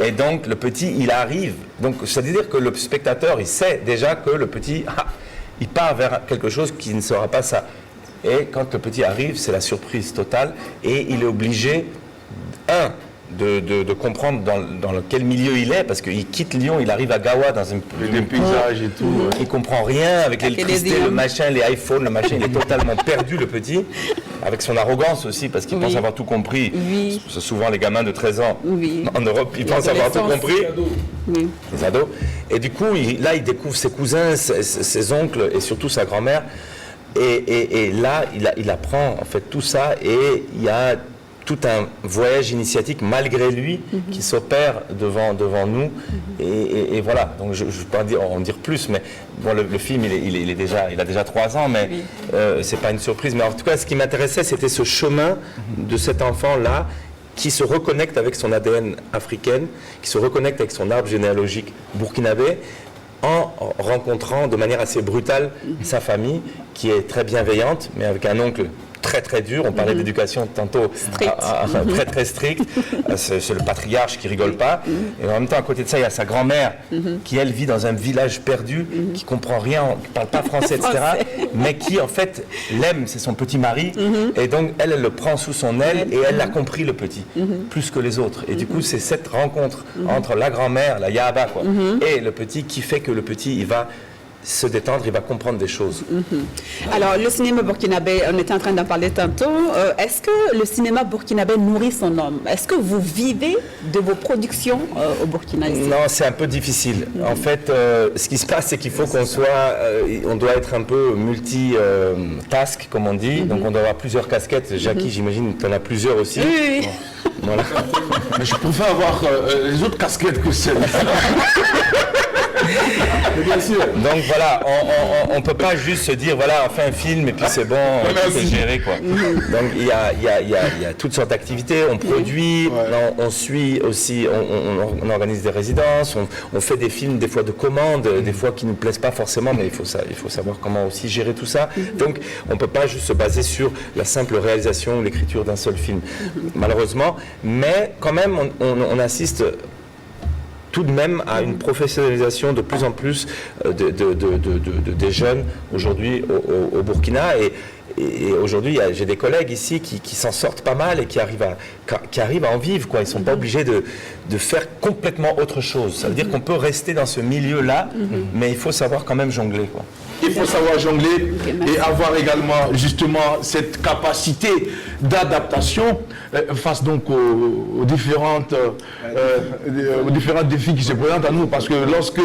E: Et donc, le petit, il arrive. Donc, ça veut dire que le spectateur, il sait déjà que le petit, il part vers quelque chose qui ne sera pas ça. Et quand le petit arrive, c'est la surprise totale et il est obligé, de comprendre dans quel milieu il est, parce qu'il quitte Lyon, il arrive à Gawa dans un
A: paysage et tout.
E: Il comprend rien avec l'électricité, le machin, les iPhones, le machin, il est totalement perdu, le petit, avec son arrogance aussi, parce qu'il pense avoir tout compris. C'est souvent les gamins de 13 ans en Europe, ils pensent avoir tout compris. Les ados. Et du coup, il découvre ses cousins, ses oncles et surtout sa grand-mère. Et là, il apprend en fait tout ça et il y a tout un voyage initiatique malgré lui qui s'opère devant nous et voilà. Donc je ne peux pas en dire plus, mais bon, le film il a déjà 3 ans, mais c'est pas une surprise. Mais en tout cas, ce qui m'intéressait, c'était ce chemin de cet enfant-là qui se reconnecte avec son ADN africaine, qui se reconnecte avec son arbre généalogique burkinabé, en rencontrant de manière assez brutale sa famille, qui est très bienveillante, mais avec un oncle très très dur. On parlait d'éducation tantôt très très stricte. C'est le patriarche qui rigole pas. Et en même temps, à côté de ça, il y a sa grand-mère qui, elle, vit dans un village perdu, qui comprend rien, qui parle pas français, etc. Mais qui, en fait, l'aime, c'est son petit mari. Et donc, elle le prend sous son aile et elle a compris le petit, plus que les autres. Et du coup, c'est cette rencontre entre la grand-mère, la Yahaba, quoi, et le petit qui fait que le petit, il va se détendre, il va comprendre des choses.
D: Alors, le cinéma burkinabé, on était en train d'en parler tantôt. Est-ce que le cinéma burkinabé nourrit son homme? Est-ce que vous vivez de vos productions au Burkina ici?
E: Non, c'est un peu difficile. En fait, ce qui se passe, c'est qu'il faut qu'on soit... on doit être un peu multi-task, comme on dit. Donc, on doit avoir plusieurs casquettes. Jackie, j'imagine que tu en as plusieurs aussi.
D: Oui.
E: Voilà.
A: Mais je préfère avoir les autres casquettes que celle-là.
B: Bien sûr.
E: Donc voilà, on ne peut pas juste se dire voilà, on fait un film et puis c'est bon, c'est géré quoi. Donc il y a toutes sortes d'activités, on produit, on suit aussi, on organise des résidences, on fait des films des fois de commande, des fois qui ne nous plaisent pas forcément, mais il faut savoir comment aussi gérer tout ça. Donc on ne peut pas juste se baser sur la simple réalisation ou l'écriture d'un seul film, malheureusement, mais quand même on assiste tout de même à une professionnalisation de plus en plus des jeunes aujourd'hui au Burkina. Et aujourd'hui, j'ai des collègues ici qui s'en sortent pas mal et qui arrivent à en vivre, quoi. Ils ne sont pas obligés de faire complètement autre chose. Ça veut dire qu'on peut rester dans ce milieu-là, mais il faut savoir quand même jongler, quoi.
A: Il faut savoir jongler et avoir également justement cette capacité d'adaptation face donc aux différents défis qui se présentent à nous. Parce que lorsque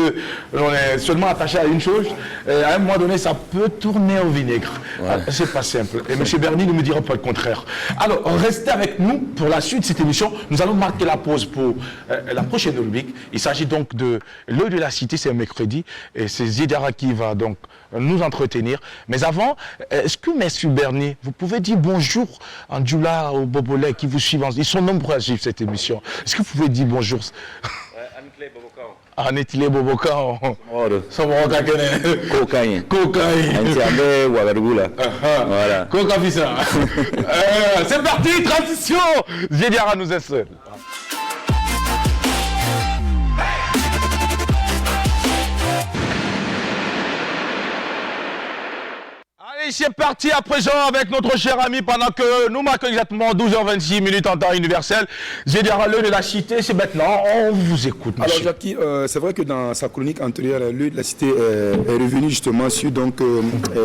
A: l'on est seulement attaché à une chose, à un moment donné, ça peut tourner au vinaigre. C'est pas simple. Et M. Berny ne me dira pas le contraire. Alors, restez avec nous pour la suite de cette émission. Nous allons marquer la pause pour la prochaine rubrique. Il s'agit donc de l'œil de la cité, c'est un mercredi. Et c'est Zidara qui va donc nous entretenir. Mais avant, est-ce que M. Berny, vous pouvez dire bonjour en Djoula aux Bobolais qui vous suivent? Ils sont nombreux à suivre cette émission. Est-ce que vous pouvez dire bonjour? Anetile Bobokan. Somoroka kene.
E: Cocaïne.
A: Cocaïne.
E: Antiambe ou Agargoula. Voilà.
A: Coca Fissa. C'est parti, transition. Zediara nous est seul. Allez, c'est parti à présent avec notre cher ami pendant que nous marquons exactement 12h26 minutes en temps universel. Zediara, l'œil de la cité, c'est maintenant. On vous écoute, monsieur.
B: Alors, Jackie, c'est vrai que dans sa chronique antérieure, l'œil de la cité est revenu justement sur donc,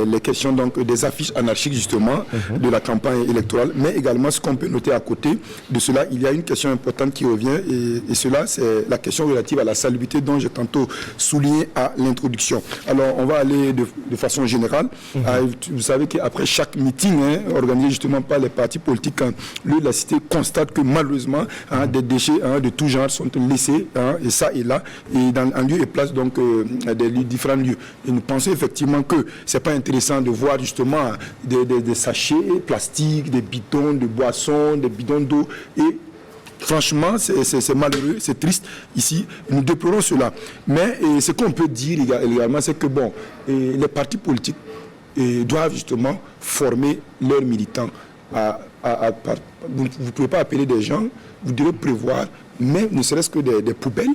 B: les questions donc, des affiches anarchiques justement de la campagne électorale, mais également ce qu'on peut noter à côté de cela, il y a une question importante qui revient et cela, c'est la question relative à la salubrité dont j'ai tantôt souligné à l'introduction. Alors, on va aller de façon générale. Vous savez qu'après chaque meeting organisé justement par les partis politiques, la cité constate que malheureusement des déchets de tout genre sont laissés et ça et là et en lieu et place donc des différents lieux. Et nous pensons effectivement que c'est pas intéressant de voir justement des sachets plastiques, des bidons de boissons, des bidons d'eau et franchement, c'est malheureux, c'est triste ici. Nous déplorons cela. Mais ce qu'on peut dire également, c'est que bon, les partis politiques doivent justement former leurs militants. Vous ne pouvez pas appeler des gens, vous devez prévoir, même ne serait-ce que des poubelles,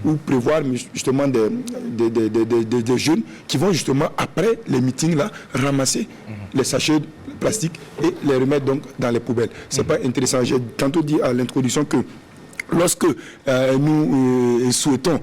B: ou prévoir justement des jeunes qui vont justement, après les meetings-là, ramasser les sachets plastiques et les remettre donc dans les poubelles. Ce n'est pas intéressant. J'ai tantôt dit à l'introduction que lorsque nous souhaitons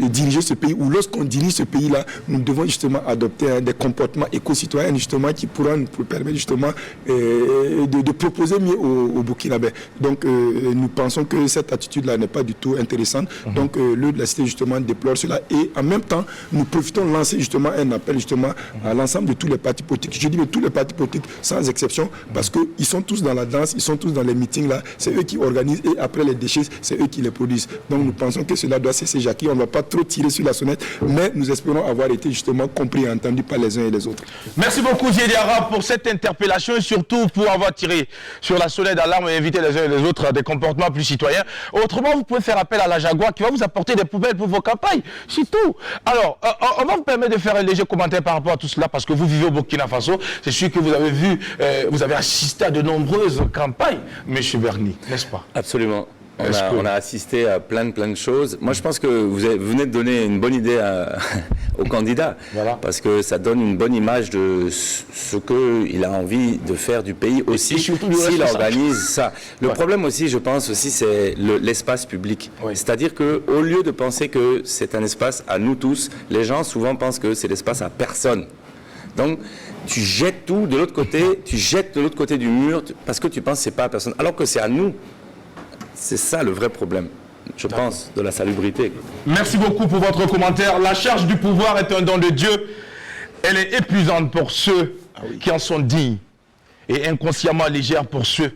B: diriger ce pays, ou lorsqu'on dirige ce pays-là, nous devons justement adopter des comportements éco-citoyens justement qui pourront nous permettre justement de proposer mieux aux Burkinabés. Donc nous pensons que cette attitude-là n'est pas du tout intéressante. Donc le de la cité justement déplore cela et en même temps nous profitons de lancer justement un appel justement à l'ensemble de tous les partis politiques. Je dis mais tous les partis politiques sans exception parce qu'ils sont tous dans la danse, ils sont tous dans les meetings là, c'est eux qui organisent et après les déchets c'est eux qui les produisent. Donc nous pensons que cela doit cesser, Jackie. On ne va pas trop tirer sur la sonnette, mais nous espérons avoir été justement compris et entendus par les uns et les autres.
A: Merci beaucoup, Diarra, pour cette interpellation et surtout pour avoir tiré sur la sonnette d'alarme et invité les uns et les autres à des comportements plus citoyens. Autrement, vous pouvez faire appel à la Jaguar qui va vous apporter des poubelles pour vos campagnes. C'est tout. Alors, on va vous permettre de faire un léger commentaire par rapport à tout cela parce que vous vivez au Burkina Faso. C'est sûr que vous avez vu, vous avez assisté à de nombreuses campagnes, M. Berny, n'est-ce pas?
E: Absolument. On a assisté à plein de choses. Moi, je pense que vous venez de donner une bonne idée au candidat,
A: voilà.
E: Parce que ça donne une bonne image de ce qu'il a envie de faire du pays aussi, s'il organise ça. Le problème aussi, je pense aussi, c'est l'espace public.
A: Oui.
E: C'est-à-dire qu'au lieu de penser que c'est un espace à nous tous, les gens souvent pensent que c'est l'espace à personne. Donc, tu jettes tout de l'autre côté, tu jettes de l'autre côté du mur, parce que tu penses que c'est pas à personne, alors que c'est à nous. C'est ça le vrai problème, je pense, de la salubrité.
A: Merci beaucoup pour votre commentaire. La charge du pouvoir est un don de Dieu. Elle est épuisante pour ceux qui en sont dignes et inconsciemment légère pour ceux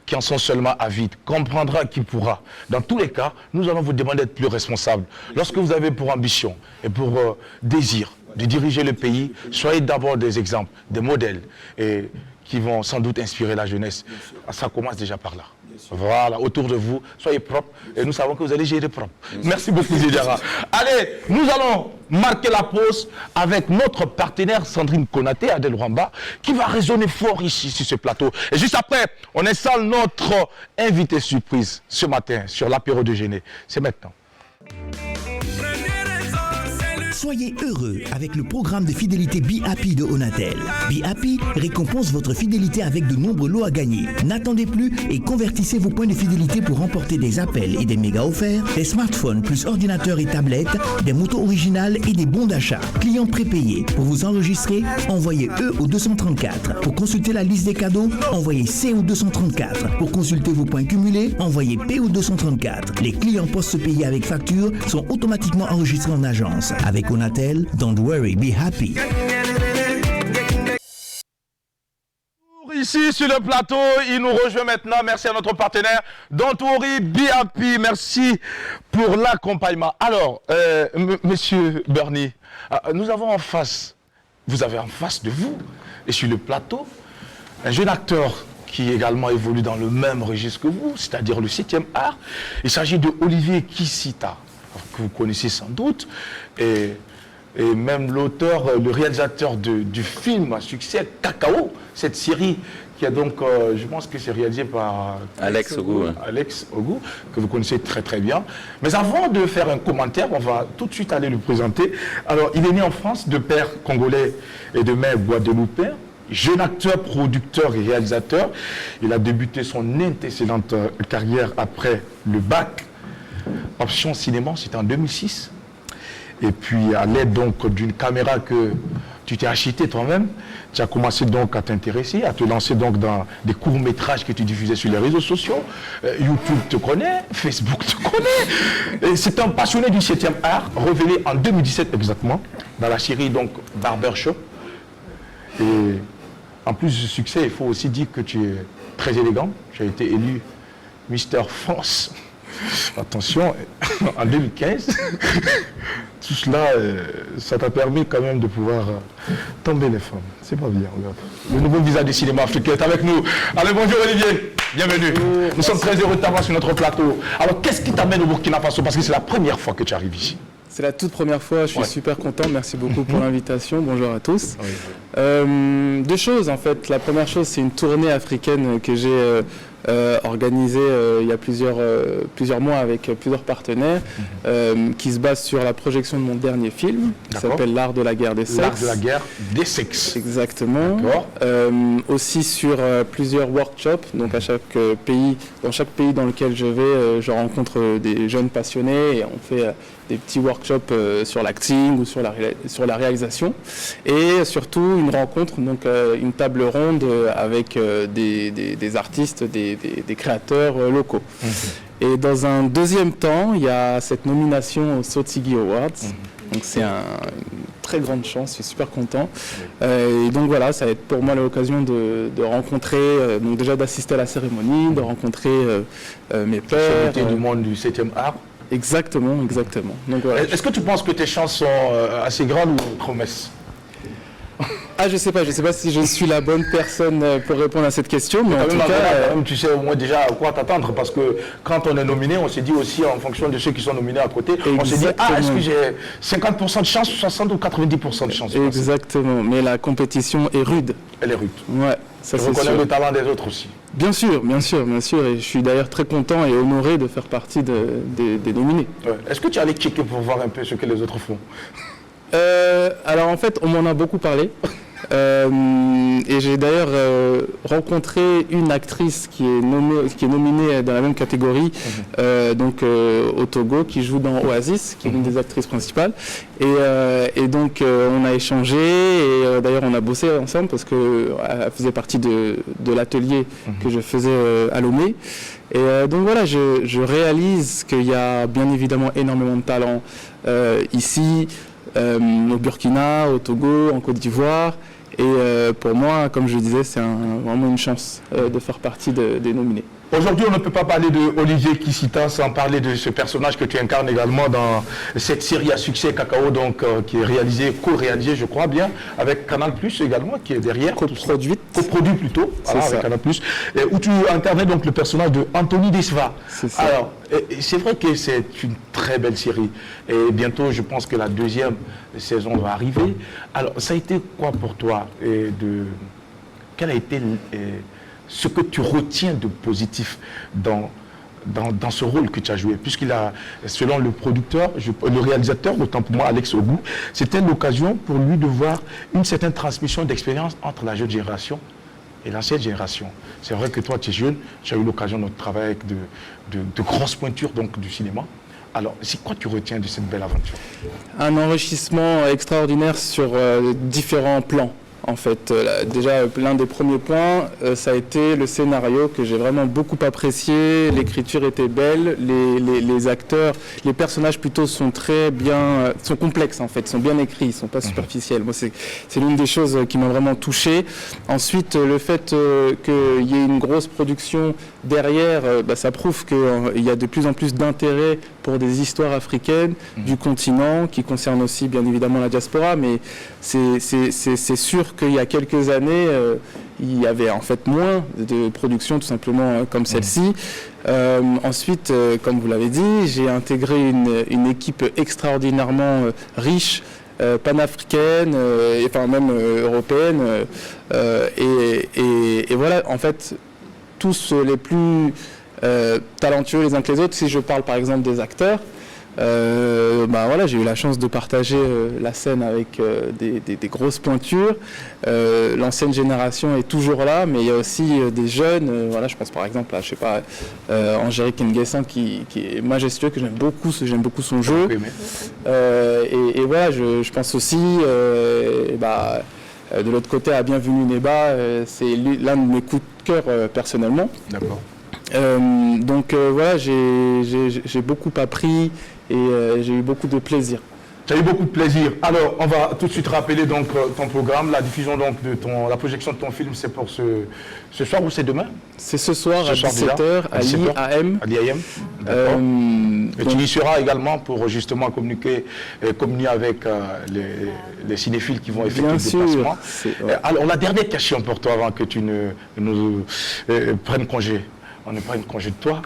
A: qui en sont seulement avides. Comprendra qui pourra. Dans tous les cas, nous allons vous demander d'être plus responsables. Lorsque vous avez pour ambition et pour désir de diriger le pays, soyez d'abord des exemples, des modèles et qui vont sans doute inspirer la jeunesse. Ça commence déjà par là. Voilà, autour de vous, soyez propres et nous savons que vous allez gérer propre. Merci beaucoup, Diarra. Allez, nous allons marquer la pause avec notre partenaire Sandrine Konaté, Adel Rwamba, qui va résonner fort ici sur ce plateau. Et juste après, on installe notre invité surprise ce matin sur l'apéro de Géné. C'est maintenant.
F: Soyez heureux avec le programme de fidélité Be Happy de Onatel. Be Happy récompense votre fidélité avec de nombreux lots à gagner. N'attendez plus et convertissez vos points de fidélité pour remporter des appels et des mégas offerts, des smartphones plus ordinateurs et tablettes, des motos originales et des bons d'achat. Clients prépayés. Pour vous enregistrer, envoyez E au 234. Pour consulter la liste des cadeaux, envoyez C au 234. Pour consulter vos points cumulés, envoyez P au 234. Les clients post-payés avec facture sont automatiquement enregistrés en agence. Avec Onatel, don't worry, be happy.
A: Ici sur le plateau, il nous rejoint maintenant. Merci à notre partenaire Don't worry, be happy. Merci pour l'accompagnement. Alors, Monsieur Berny, nous avons en face, vous avez en face de vous et sur le plateau un jeune acteur qui également évolue dans le même registre que vous, c'est-à-dire le 7e art. Il s'agit de Olivier Kisita, que vous connaissez sans doute, et même l'auteur, le réalisateur du film à succès Cacao, cette série qui a donc, je pense que c'est réalisé par
E: Alex Ogou.
A: Alex Ogou, que vous connaissez très très bien. Mais avant de faire un commentaire, on va tout de suite aller le présenter. Alors, il est né en France de père congolais et de mère guadeloupéen. Jeune acteur, producteur et réalisateur, il a débuté son antécédente carrière après le bac. Option cinéma, c'était en 2006. Et puis, à l'aide donc d'une caméra que tu t'es acheté toi-même, tu as commencé donc à t'intéresser, à te lancer donc dans des courts-métrages que tu diffusais sur les réseaux sociaux. YouTube te connaît, Facebook te connaît. Et c'est un passionné du 7e art, révélé en 2017 exactement, dans la série donc Barbershop. Et en plus du succès, il faut aussi dire que tu es très élégant. Tu as été élu Mister France. Attention, en 2015, tout cela, ça t'a permis quand même de pouvoir tomber les femmes. C'est pas bien, regarde. Le nouveau visage du cinéma africain est avec nous. Allez, bonjour Olivier, bienvenue. Nous sommes très heureux de t'avoir sur notre plateau. Alors, qu'est-ce qui t'amène au Burkina Faso? Parce que c'est la première fois que tu arrives ici.
G: C'est la toute première fois, je suis super content, merci beaucoup pour l'invitation, bonjour à tous. Deux choses en fait, la première chose c'est une tournée africaine que j'ai organisée il y a plusieurs mois avec plusieurs partenaires qui se base sur la projection de mon dernier film qui s'appelle L'art de la guerre des sexes.
A: L'art de la guerre des sexes.
G: Exactement. Aussi sur plusieurs workshops, donc à chaque pays, dans chaque pays dans lequel je vais, je rencontre des jeunes passionnés et on fait des petits workshops sur l'acting ou sur la réalisation et surtout une rencontre, donc une table ronde avec des artistes, des créateurs locaux. Et dans un deuxième temps, il y a cette nomination aux Sotsigi Awards. Donc c'est une très grande chance, je suis super content. Et donc voilà, ça va être pour moi l'occasion de rencontrer, donc déjà d'assister à la cérémonie, de rencontrer mes pairs.
A: Du monde du 7e art.
G: Exactement. Donc voilà.
A: Est-ce que tu penses que tes chances sont assez grandes ou promesses?
G: Ah, je sais pas si je suis la bonne personne pour répondre à cette question, mais en tout cas,
A: tu sais au moins déjà à quoi t'attendre, parce que quand on est nominé, on se dit aussi en fonction de ceux qui sont nominés à côté, on se dit, est-ce que j'ai 50% de chance, 60 ou 90% de chance?
G: Exactement, mais la compétition est rude.
A: Elle est rude.
G: Ouais, ça
A: Tu
G: c'est
A: reconnais
G: sûr.
A: le talent des autres aussi.
G: Bien sûr, et je suis d'ailleurs très content et honoré de faire partie des nominés.
A: Ouais. Est-ce que tu es allé checker pour voir un peu ce que les autres font?
G: Alors en fait, on m'en a beaucoup parlé. Et j'ai d'ailleurs rencontré une actrice qui est nominée dans la même catégorie, au Togo, qui joue dans Oasis, qui est l'une des actrices principales. Et donc on a échangé et d'ailleurs on a bossé ensemble parce qu'elle faisait partie de l'atelier que je faisais à Lomé. Et donc voilà, je réalise qu'il y a bien évidemment énormément de talent ici, au Burkina, au Togo, en Côte d'Ivoire. Et pour moi, comme je disais, c'est vraiment une chance de faire partie des nominés.
A: Aujourd'hui, on ne peut pas parler de Olivier Kissita sans parler de ce personnage que tu incarnes également dans cette série à succès Cacao, donc qui est co-réalisée, je crois bien, avec Canal+ également, qui est derrière. Coproduit plutôt, voilà, avec Canal+, où tu incarnais donc le personnage de Anthony Desva.
G: C'est ça.
A: Alors, c'est vrai que c'est une très belle série. Et bientôt, je pense que la 2e saison va arriver. Alors, ça a été quoi pour toi quel a été ce que tu retiens de positif dans ce rôle que tu as joué, puisqu'il a, selon le producteur, le réalisateur, autant pour moi, Alex Ogou, c'était l'occasion pour lui de voir une certaine transmission d'expérience entre la jeune génération et l'ancienne génération. C'est vrai que toi, tu es jeune, tu as eu l'occasion de travailler avec de grosses pointures donc, du cinéma. Alors, c'est quoi tu retiens de cette belle aventure?
G: Un enrichissement extraordinaire sur différents plans. En fait, déjà, l'un des premiers points, ça a été le scénario que j'ai vraiment beaucoup apprécié. L'écriture était belle, les acteurs, les personnages plutôt sont très bien, sont complexes en fait, sont bien écrits, ils sont pas superficiels. Moi, c'est l'une des choses qui m'a vraiment touché. Ensuite, le fait qu'il y ait une grosse production derrière, ça prouve qu'il y a de plus en plus d'intérêt pour des histoires africaines du continent, qui concernent aussi bien évidemment la diaspora, mais c'est sûr qu'il y a quelques années, il y avait en fait moins de productions tout simplement comme celle-ci. Ensuite, comme vous l'avez dit, j'ai intégré une équipe extraordinairement riche, panafricaine, enfin même européenne, et voilà, en fait, tous les plus talentueux les uns que les autres. Si je parle par exemple des acteurs, voilà, j'ai eu la chance de partager la scène avec des grosses pointures. L'ancienne génération est toujours là, mais il y a aussi des jeunes. Voilà, je pense par exemple à, je sais pas, Angélique Nguessan qui est majestueux, que j'aime beaucoup son jeu. Et voilà, je pense aussi, de l'autre côté, à Bienvenue Neba, c'est l'un de mes coups de cœur personnellement.
A: D'accord.
G: Donc voilà, j'ai beaucoup appris et j'ai eu beaucoup de plaisir.
A: Tu as eu beaucoup de plaisir. Alors, on va tout de suite rappeler donc ton programme, la diffusion donc de la projection de ton film, c'est pour ce soir ou c'est demain?
G: C'est ce soir à 17h à l'IAM.
A: À l'IAM. D'accord. Et tu y seras également pour justement communiquer avec les cinéphiles qui vont effectuer le déplacement. Alors, la dernière question pour toi avant que tu ne nous prennes congé. On ne prend une congé de toi.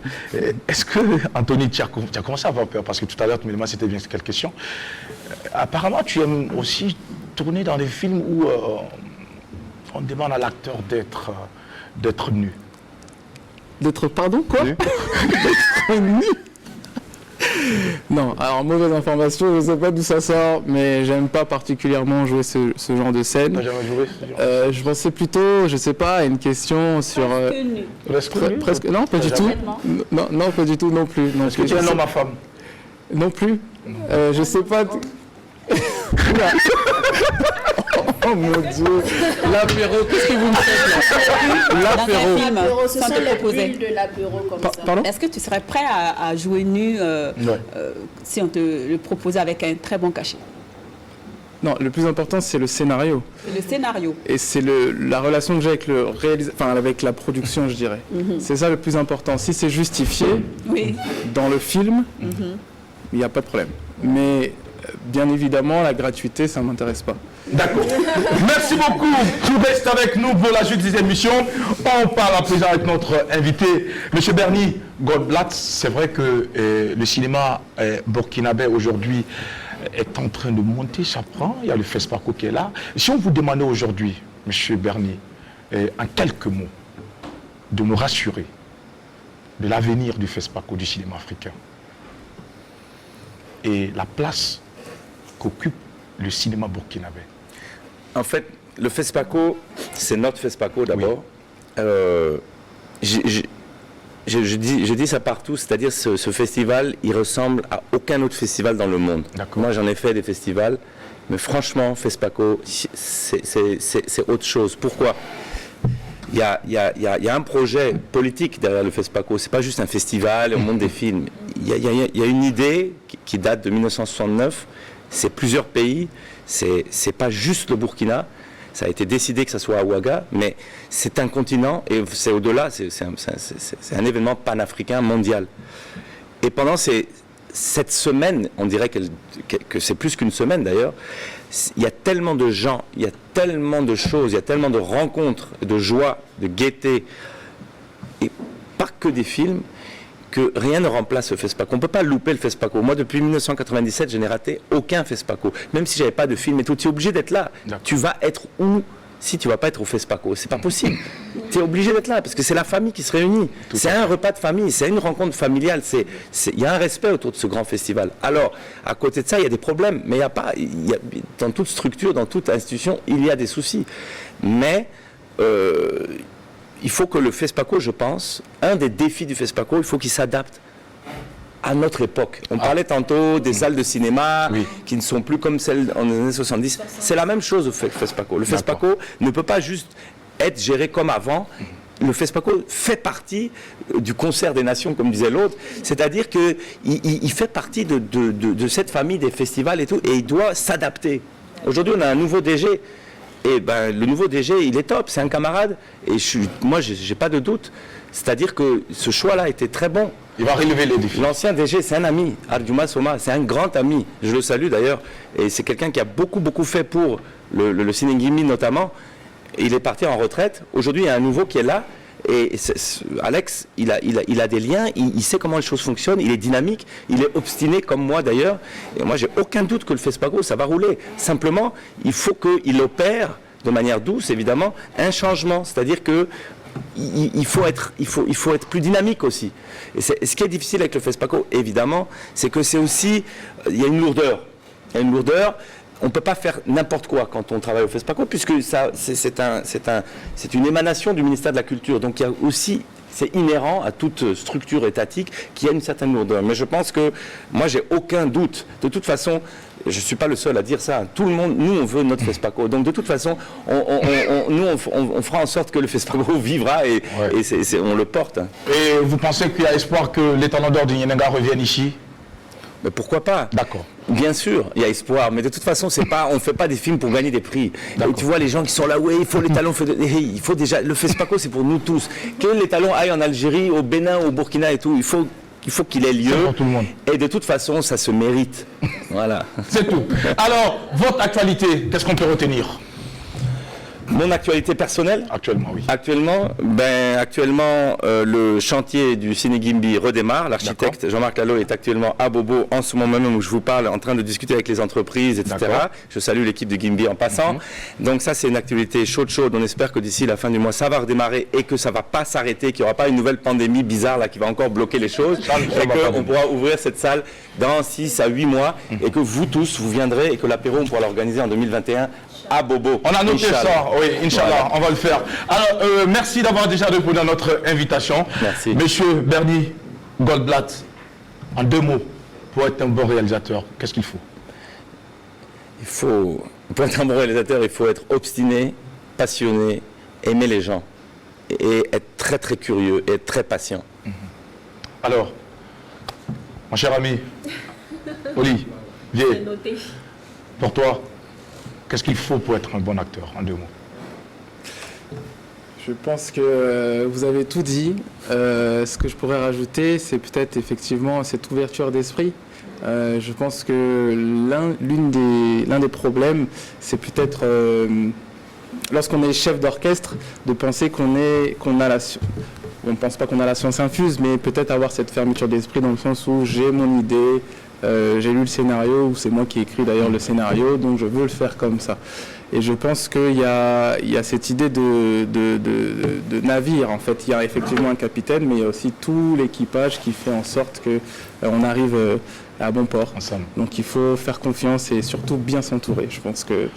A: Est-ce que, Anthony, tu as commencé à avoir peur? Parce que tout à l'heure, moi, c'était bien quelle question. Apparemment, tu aimes aussi tourner dans des films où on demande à l'acteur d'être nu.
G: D'être, pardon, quoi? D'être nu? Non, alors mauvaise information, je ne sais pas d'où ça sort, mais j'aime pas particulièrement jouer ce genre de scène.
A: T'as jamais joué ce genre?
G: Je pensais plutôt, je sais pas, à une question sur... Presque non, pas du tout. Non, pas du tout non plus.
A: Est-ce que tu es un homme à femme?
G: Non plus. Je sais pas... Oh mon Dieu, l'apéro, qu'est-ce que vous me faites là?
D: L'apéro,
C: ce sont les bulles de l'apéro comme ça.
G: Pardon?
D: Est-ce que tu serais prêt à jouer nu si on te le proposait avec un très bon cachet?
G: Non, le plus important, c'est le scénario.
D: Le scénario.
G: Et c'est la relation que j'ai avec le avec la production, je dirais. C'est ça le plus important. Si c'est justifié
D: Oui.
G: dans le film, il n'y a pas de problème. Mais bien évidemment, la gratuité, ça ne m'intéresse pas.
A: D'accord. Merci beaucoup. Tout reste avec nous pour la suite des émissions. On parle à présent avec notre invité, M. Bernie Goldblatt. C'est vrai que le cinéma burkinabé aujourd'hui est en train de monter, ça prend. Il y a le FESPACO qui est là. Si on vous demandait aujourd'hui, M. Bernie, en quelques mots, de nous rassurer de l'avenir du FESPACO, du cinéma africain, et la place qu'occupe le cinéma burkinabé.
E: En fait, le FESPACO, c'est notre FESPACO d'abord. Je dis ça partout, c'est-à-dire ce festival, il ressemble à aucun autre festival dans le monde. Moi, j'en ai fait des festivals, mais franchement, FESPACO, c'est autre chose. Pourquoi ? Il y a un projet politique derrière le FESPACO. C'est pas juste un festival et on monte des films. Il y a une idée qui date de 1969. C'est plusieurs pays. C'est pas juste le Burkina. Ça a été décidé que ça soit à Ouaga, mais c'est un continent et c'est au-delà. C'est un événement panafricain mondial. Et pendant cette semaine, on dirait que c'est plus qu'une semaine d'ailleurs, il y a tellement de gens, il y a tellement de choses, il y a tellement de rencontres, de joie, de gaieté, et pas que des films, que rien ne remplace le FESPACO. On ne peut pas louper le FESPACO. Moi, depuis 1997, je n'ai raté aucun FESPACO. Même si je n'avais pas de film et tout, tu es obligé d'être là. Tu vas être où si tu ne vas pas être au FESPACO? C'est pas possible. Tu es obligé d'être là parce que c'est la famille qui se réunit. C'est un repas de famille, c'est une rencontre familiale. Il y a un respect autour de ce grand festival. Alors, à côté de ça, il y a des problèmes. Mais dans toute structure, dans toute institution, il y a des soucis. Mais il faut que le FESPACO, je pense, un des défis du FESPACO, il faut qu'il s'adapte à notre époque. On parlait tantôt des salles de cinéma qui ne sont plus comme celles en années 70. C'est la même chose au FESPACO. Le FESPACO ne peut pas juste être géré comme avant. Le FESPACO fait partie du concert des nations, comme disait l'autre. C'est-à-dire qu'il fait partie de cette famille des festivals et tout, et il doit s'adapter. Aujourd'hui, on a un nouveau DG. Et le nouveau DG, il est top, c'est un camarade. Et moi, j'ai pas de doute. C'est-à-dire que ce choix-là était très bon.
A: Il va relever les défis.
E: L'ancien DG, c'est un ami, Arjuma Soma, c'est un grand ami. Je le salue d'ailleurs. Et c'est quelqu'un qui a beaucoup fait pour le Sénégimi notamment. Et il est parti en retraite. Aujourd'hui, il y a un nouveau qui est là. Et Alex, il a des liens, il sait comment les choses fonctionnent, il est dynamique, il est obstiné comme moi d'ailleurs. Et moi, j'ai aucun doute que le FESPACO, ça va rouler. Simplement, il faut qu'il opère de manière douce, évidemment, un changement. C'est-à-dire que il faut être plus dynamique aussi. Et ce qui est difficile avec le FESPACO, évidemment, c'est que c'est aussi, il y a une lourdeur. Il y a une lourdeur. On ne peut pas faire n'importe quoi quand on travaille au FESPACO, puisque c'est une émanation du ministère de la Culture. Donc il y a aussi, c'est inhérent à toute structure étatique qui a une certaine lourdeur. Mais je pense que moi, j'ai aucun doute. De toute façon, je ne suis pas le seul à dire ça. Tout le monde, nous, on veut notre FESPACO. Donc de toute façon, on fera en sorte que le FESPACO vivra et on le porte.
A: Et vous pensez qu'il y a espoir que les talents d'or du Nyenenga reviennent ici?
E: Mais pourquoi pas?
A: D'accord.
E: Bien sûr, il y a espoir, mais de toute façon, on ne fait pas des films pour gagner des prix. Et tu vois les gens qui sont là, oui, il faut les talents, il faut déjà, le FESPACO, c'est pour nous tous. Que les talents aillent en Algérie, au Bénin, au Burkina et tout, il faut qu'il ait lieu.
A: Pour tout le monde.
E: Et de toute façon, ça se mérite. Voilà.
A: C'est tout. Alors, votre actualité, qu'est-ce qu'on peut retenir?
E: Mon actualité personnelle?
A: Actuellement, oui.
E: Actuellement, le chantier du Sénégimbi redémarre. L'architecte Jean-Marc Lalo est actuellement à Bobo en ce moment même où je vous parle, en train de discuter avec les entreprises, etc. Je salue l'équipe de Gimbi en passant. Donc ça, c'est une activité chaude. On espère que d'ici la fin du mois, ça va redémarrer et que ça ne va pas s'arrêter, qu'il n'y aura pas une nouvelle pandémie bizarre là qui va encore bloquer les choses. Et qu'on pourra ouvrir cette salle dans 6 à 8 mois et que vous tous, vous viendrez et que l'apéro, on pourra l'organiser en 2021. À Bobo.
A: On a noté ça, oui, Inch'Allah, on va le faire. Alors, merci d'avoir déjà répondu à notre invitation.
E: Merci.
A: Monsieur Bernie Goldblatt, en 2 mots, pour être un bon réalisateur, qu'est-ce qu'il faut?
E: Pour être un bon réalisateur, il faut être obstiné, passionné, aimer les gens et être très très curieux et être très patient.
A: Alors, mon cher ami, Oli, viens, pour toi, Qu'est-ce qu'il faut pour être un bon acteur, en 2 mots?
G: Je pense que vous avez tout dit. Ce que je pourrais rajouter, c'est peut-être effectivement cette ouverture d'esprit. Je pense que l'un des problèmes, c'est peut-être lorsqu'on est chef d'orchestre, de penser on ne pense pas qu'on a la science infuse, mais peut-être avoir cette fermeture d'esprit dans le sens où j'ai mon idée, j'ai lu le scénario, ou c'est moi qui ai écrit d'ailleurs le scénario, donc je veux le faire comme ça. Et je pense qu'il y a cette idée de navire, en fait. Il y a effectivement un capitaine, mais il y a aussi tout l'équipage qui fait en sorte qu'on arrive à bon port.
A: Ensemble.
G: Donc il faut faire confiance et surtout bien s'entourer. Je pense que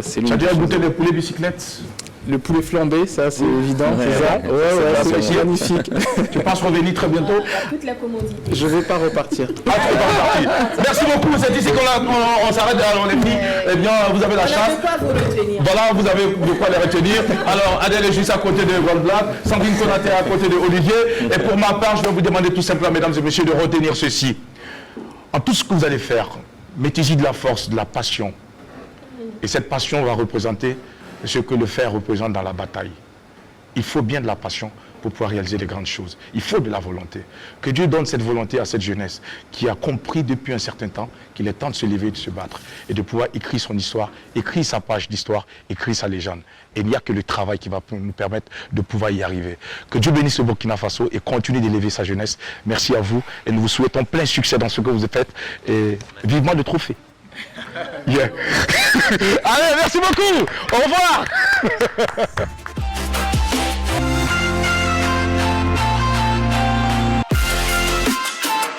G: c'est l'une
A: Tu as
G: des
A: déjà
G: choses.
A: goûté les poulets bicyclettes?
G: Le poulet flambé, ça c'est évident, c'est ça. Ouais, c'est magnifique.
A: Tu penses revenir très bientôt?
C: Il y a toute la commodité.
G: Je vais pas repartir.
A: Ah, tu es parti. Merci beaucoup, c'est ici qu'on s'arrête, on est fini. Eh bien, vous avez la
C: On a
A: chance.
C: de quoi vous retenir.
A: Voilà, vous avez de quoi les retenir. Alors, Adèle est juste à côté de Goldblatt, Sandrine Konaté à côté de Olivier. Et pour ma part, je vais vous demander tout simplement, mesdames et messieurs, de retenir ceci. En tout ce que vous allez faire, mettez-y de la force, de la passion. Et cette passion va représenter ce que le fer représente dans la bataille. Il faut bien de la passion pour pouvoir réaliser de grandes choses. Il faut de la volonté. Que Dieu donne cette volonté à cette jeunesse qui a compris depuis un certain temps qu'il est temps de se lever et de se battre et de pouvoir écrire son histoire, écrire sa page d'histoire, écrire sa légende. Et il n'y a que le travail qui va nous permettre de pouvoir y arriver. Que Dieu bénisse le Burkina Faso et continue d'élever sa jeunesse. Merci à vous et nous vous souhaitons plein succès dans ce que vous faites et vivement le trophée. Yeah. Allez, merci beaucoup. Au revoir.